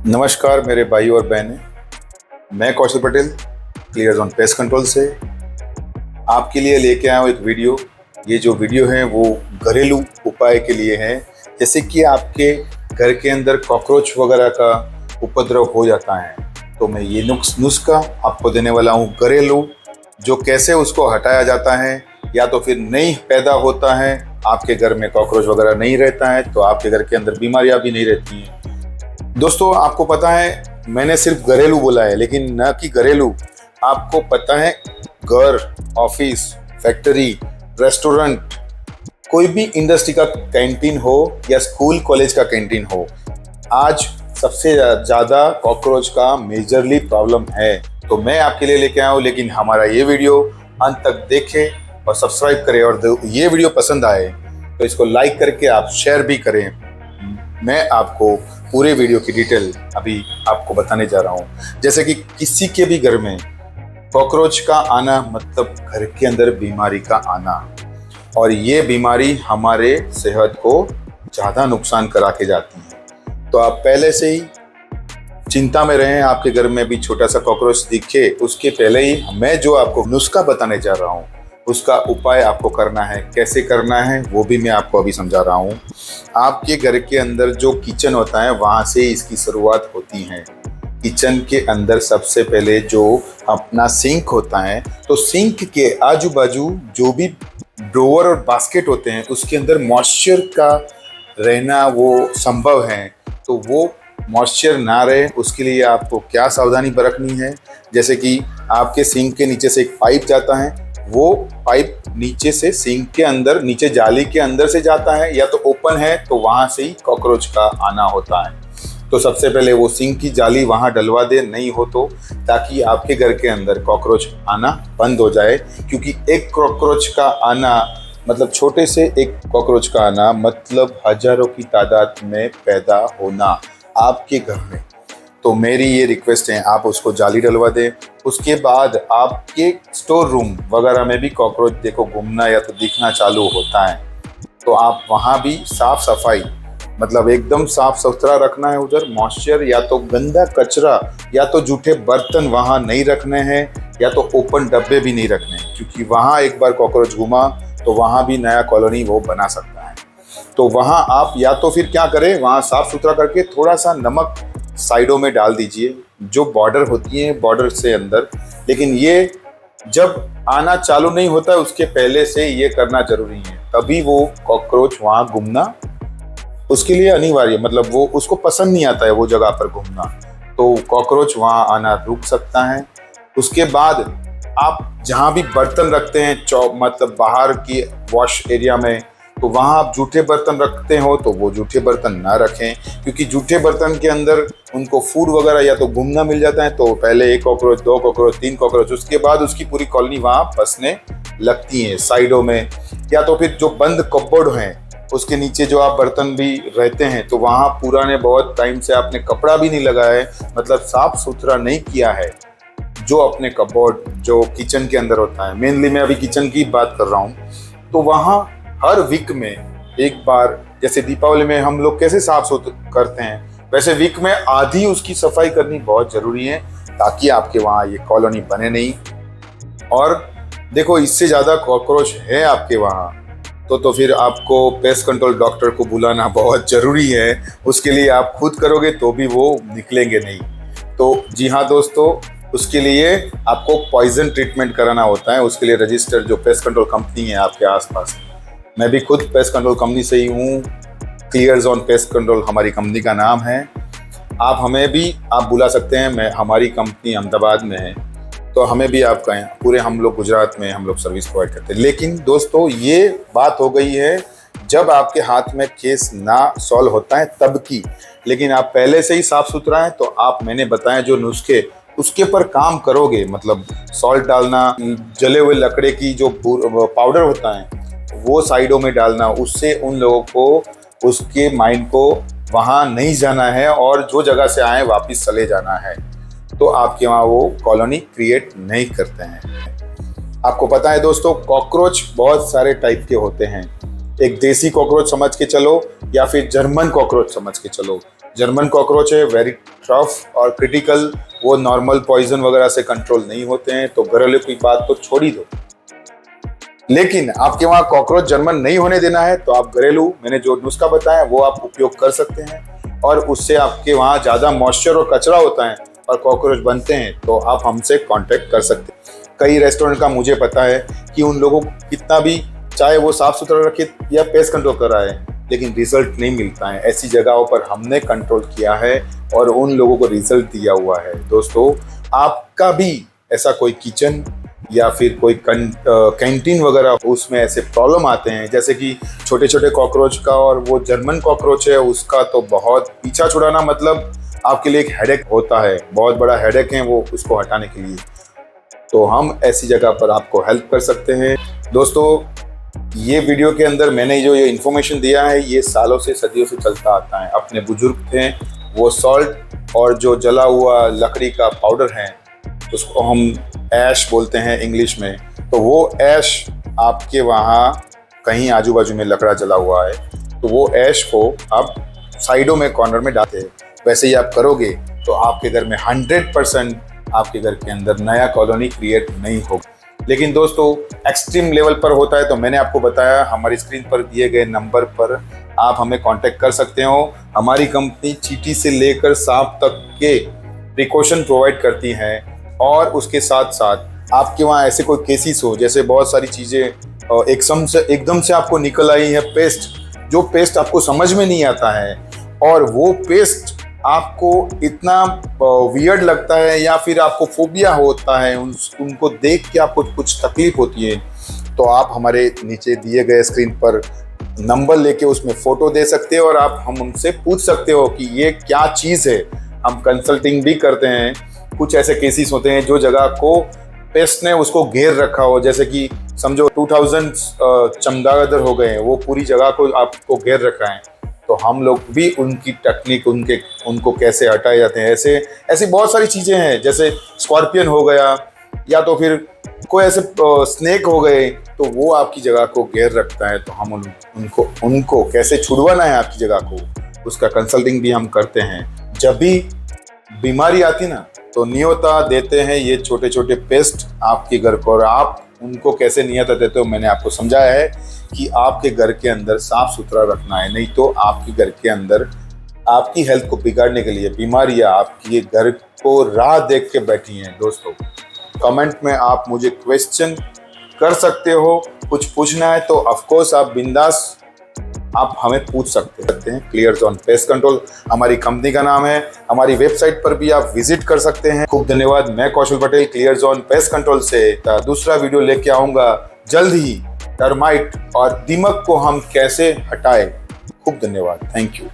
नमस्कार मेरे भाई और बहनें, मैं Kaushal Patel clear zone pest control से आपके लिए लेके आया हूँ एक वीडियो। ये जो वीडियो है वो घरेलू उपाय के लिए है। जैसे कि आपके घर के अंदर कॉकरोच वगैरह का उपद्रव हो जाता है, तो मैं ये नुस्खा आपको देने वाला हूँ घरेलू, जो कैसे उसको हटाया जाता है। या तो फिर नहीं पैदा होता है, आपके घर में कॉकरोच वगैरह नहीं रहता है, तो आपके घर के अंदर बीमारियाँ भी नहीं रहती हैं। दोस्तों, आपको पता है मैंने सिर्फ घरेलू बोला है, लेकिन न कि घरेलू, आपको पता है घर, ऑफिस, फैक्ट्री, रेस्टोरेंट, कोई भी इंडस्ट्री का कैंटीन हो या स्कूल कॉलेज का कैंटीन हो, आज सबसे ज़्यादा कॉकरोच का मेजरली प्रॉब्लम है। तो मैं आपके लिए लेके आया हूँ, लेकिन हमारा ये वीडियो अंत तक देखें और सब्सक्राइब करें, और ये वीडियो पसंद आए तो इसको लाइक करके आप शेयर भी करें। मैं आपको पूरे वीडियो की डिटेल अभी आपको बताने जा रहा हूँ। जैसे कि किसी के भी घर में कॉकरोच का आना मतलब घर के अंदर बीमारी का आना, और ये बीमारी हमारे सेहत को ज़्यादा नुकसान करा के जाती है। तो आप पहले से ही चिंता में रहें, आपके घर में भी छोटा सा कॉकरोच दिखे उसके पहले ही मैं जो आपको नुस्खा बताने जा रहा हूँ उसका उपाय आपको करना है। कैसे करना है वो भी मैं आपको अभी समझा रहा हूँ। आपके घर के अंदर जो किचन होता है वहाँ से इसकी शुरुआत होती है। किचन के अंदर सबसे पहले जो अपना सिंक होता है, तो सिंक के आजू बाजू जो भी ड्रोवर और बास्केट होते हैं उसके अंदर मॉइस्चर का रहना वो संभव है। तो वो मॉइस्चर ना रहे उसके लिए आपको क्या सावधानी बरतनी है। जैसे कि आपके सिंक के नीचे से एक पाइप जाता है, वो पाइप नीचे से सिंक के अंदर, नीचे जाली के अंदर से जाता है, या तो ओपन है तो वहाँ से ही कॉकरोच का आना होता है। तो सबसे पहले वो सिंक की जाली वहाँ डलवा दे, नहीं हो तो, ताकि आपके घर के अंदर कॉकरोच आना बंद हो जाए। क्योंकि एक कॉकरोच का आना मतलब छोटे से एक कॉकरोच का आना मतलब हजारों की तादाद में पैदा होना आपके घर में। तो मेरी ये रिक्वेस्ट है, आप उसको जाली डलवा दें। उसके बाद आपके स्टोर रूम वगैरह में भी कॉकरोच देखो घूमना या तो दिखना चालू होता है, तो आप वहाँ भी साफ सफाई मतलब एकदम साफ सुथरा रखना है। उधर मॉइस्चर या तो गंदा कचरा या तो जूठे बर्तन वहाँ नहीं रखने हैं, या तो ओपन डब्बे भी नहीं रखने हैं, क्योंकि वहाँ एक बार कॉकरोच घुमा तो वहाँ भी नया कॉलोनी वो बना सकता है। तो वहाँ आप या तो फिर क्या करें, वहाँ साफ सुथरा करके थोड़ा सा नमक साइडों में डाल दीजिए, जो बॉर्डर होती है बॉर्डर से अंदर। लेकिन ये जब आना चालू नहीं होता है उसके पहले से ये करना जरूरी है, तभी वो कॉकरोच वहाँ घूमना उसके लिए अनिवार्य, मतलब वो उसको पसंद नहीं आता है वो जगह पर घूमना, तो कॉकरोच वहाँ आना रुक सकता है। उसके बाद आप जहाँ भी बर्तन रखते हैं मतलब बाहर की वॉश एरिया में, तो वहाँ आप जूठे बर्तन रखते हो तो वो जूठे बर्तन ना रखें, क्योंकि जूठे बर्तन के अंदर उनको फूड वगैरह या तो घूमना मिल जाता है, तो पहले एक कॉकरोच, दो कॉकरोच, तीन कॉकरोच, उसके बाद उसकी पूरी कॉलोनी वहाँ बसने लगती है साइडों में। या तो फिर जो बंद कपबोर्ड हैं उसके नीचे जो आप बर्तन भी रहते हैं, तो वहाँ पुराने बहुत टाइम से आपने कपड़ा भी नहीं लगाया है, मतलब साफ सुथरा नहीं किया है, जो अपने कपबोर्ड जो किचन के अंदर होता है, मेनली मैं अभी किचन की बात कर रहा हूँ, तो वहाँ हर वीक में एक बार, जैसे दीपावली में हम लोग कैसे साफ सुथरा करते हैं, वैसे वीक में आधी उसकी सफाई करनी बहुत ज़रूरी है, ताकि आपके वहाँ ये कॉलोनी बने नहीं। और देखो, इससे ज़्यादा कॉकरोच है आपके वहाँ तो फिर आपको पेस्ट कंट्रोल डॉक्टर को बुलाना बहुत ज़रूरी है। उसके लिए आप खुद करोगे तो भी वो निकलेंगे नहीं। तो जी हाँ दोस्तों, उसके लिए आपको पॉइजन ट्रीटमेंट कराना होता है। उसके लिए रजिस्टर्ड जो पेस्ट कंट्रोल कंपनी है आपके आसपास, मैं भी खुद पेस्ट कंट्रोल कंपनी से ही हूँ, क्लियर जोन पेस्ट कंट्रोल हमारी कंपनी का नाम है। आप हमें भी आप बुला सकते हैं, हमारी कंपनी अहमदाबाद में है, तो हमें भी आप कहें, पूरे हम लोग गुजरात में हम लोग सर्विस प्रोवाइड करते हैं। लेकिन दोस्तों, ये बात हो गई है जब आपके हाथ में केस ना सॉल्व होता है तब की। लेकिन आप पहले से ही साफ सुथरा हैं, तो आप मैंने बताए जो नुस्खे उसके पर काम करोगे, मतलब सॉल्ट डालना, जले हुए लकड़े की जो पाउडर होता है वो साइडों में डालना, उससे उन लोगों को उसके माइंड को वहाँ नहीं जाना है और जो जगह से आए वापस चले जाना है, तो आपके वहाँ वो कॉलोनी क्रिएट नहीं करते हैं। आपको पता है दोस्तों, कॉकरोच बहुत सारे टाइप के होते हैं। एक देसी कॉकरोच समझ के चलो या फिर जर्मन कॉकरोच समझ के चलो। जर्मन कॉकरोच है, वेरी टफ और क्रिटिकल, वो नॉर्मल पॉइजन वगैरह से कंट्रोल नहीं होते हैं, तो घरेलू की बात तो छोड़ ही दो। लेकिन आपके वहाँ कॉकरोच जर्मन नहीं होने देना है तो आप घरेलू मैंने जो नुस्खा बताया वो आप उपयोग कर सकते हैं, और उससे आपके वहाँ ज़्यादा मॉइस्चर और कचरा होता है और कॉकरोच बनते हैं तो आप हमसे कांटेक्ट कर सकते हैं। कई रेस्टोरेंट का मुझे पता है कि उन लोगों को कितना भी चाहे वो साफ़ सुथरा रखे या पेस्ट कंट्रोल कराए, लेकिन रिजल्ट नहीं मिलता है। ऐसी जगहों पर हमने कंट्रोल किया है और उन लोगों को रिजल्ट दिया हुआ है। दोस्तों, आपका भी ऐसा कोई किचन या फिर कोई कैंटीन वगैरह उसमें ऐसे प्रॉब्लम आते हैं, जैसे कि छोटे छोटे कॉकरोच का और वो जर्मन कॉकरोच है उसका, तो बहुत पीछा छुड़ाना मतलब आपके लिए एक हेडेक होता है, बहुत बड़ा हेडेक है वो उसको हटाने के लिए। तो हम ऐसी जगह पर आपको हेल्प कर सकते हैं। दोस्तों, ये वीडियो के अंदर मैंने जो ये इन्फॉर्मेशन दिया है ये सालों से सदियों से चलता आता है। अपने बुजुर्ग थे, वो सॉल्ट और जो जला हुआ लकड़ी का पाउडर है उसको हम ऐश बोलते हैं इंग्लिश में, तो वो ऐश आपके वहाँ कहीं आजू बाजू में लकड़ा जला हुआ है तो वो ऐश को आप साइडों में कॉर्नर में डालते हैं। वैसे ही आप करोगे तो आपके घर में 100% आपके घर के अंदर नया कॉलोनी क्रिएट नहीं होगा। लेकिन दोस्तों, एक्सट्रीम लेवल पर होता है तो मैंने आपको बताया, हमारी स्क्रीन पर दिए गए नंबर पर आप हमें कांटेक्ट कर सकते हो। हमारी कंपनी चींटी से लेकर सांप तक के प्रिकॉशन प्रोवाइड करती है, और उसके साथ साथ आपके वहाँ ऐसे कोई केसेस हो जैसे बहुत सारी चीज़ें एकदम से आपको निकल आई है पेस्ट, जो पेस्ट आपको समझ में नहीं आता है और वो पेस्ट आपको इतना वियर्ड लगता है या फिर आपको फोबिया होता है, उनको देख के आपको कुछ तकलीफ होती है, तो आप हमारे नीचे दिए गए स्क्रीन पर नंबर लेके उसमें फ़ोटो दे सकते हो और आप हम हमसे पूछ सकते हो कि ये क्या चीज़ है। हम कंसल्टिंग भी करते हैं। कुछ ऐसे केसेस होते हैं जो जगह को पेस्ट ने उसको घेर रखा हो, जैसे कि समझो 2000 चमगादड़ हो गए, वो पूरी जगह को आपको घेर रखा है, तो हम लोग भी उनकी टेक्निक उनको कैसे हटाए जाते हैं, ऐसी बहुत सारी चीज़ें हैं। जैसे स्कॉर्पियन हो गया या तो फिर कोई ऐसे स्नेक हो गए, तो वो आपकी जगह को घेर रखता है, तो हम उनको कैसे छुड़वाना है आपकी जगह को, उसका कंसल्टिंग भी हम करते हैं। जब भी बीमारी आती ना तो नियता देते हैं ये छोटे छोटे पेस्ट आपके घर को, और आप उनको कैसे नियता देते हो मैंने आपको समझाया है कि आपके घर के अंदर साफ सुथरा रखना है, नहीं तो आपके घर के अंदर आपकी हेल्थ को बिगाड़ने के लिए बीमारियां आपके घर को राह देख के बैठी हैं। दोस्तों, कमेंट में आप मुझे क्वेश्चन कर सकते हो, कुछ पूछना है तो ऑफकोर्स आप बिंदास आप हमें पूछ सकते हैं। क्लियर जोन पेस्ट कंट्रोल हमारी कंपनी का नाम है। हमारी वेबसाइट पर भी आप विजिट कर सकते हैं। खूब धन्यवाद। मैं Kaushal Patel, clear zone pest control से दूसरा वीडियो लेके आऊंगा जल्द ही। टर्माइट और दीमक को हम कैसे हटाएं। खूब धन्यवाद। Thank you.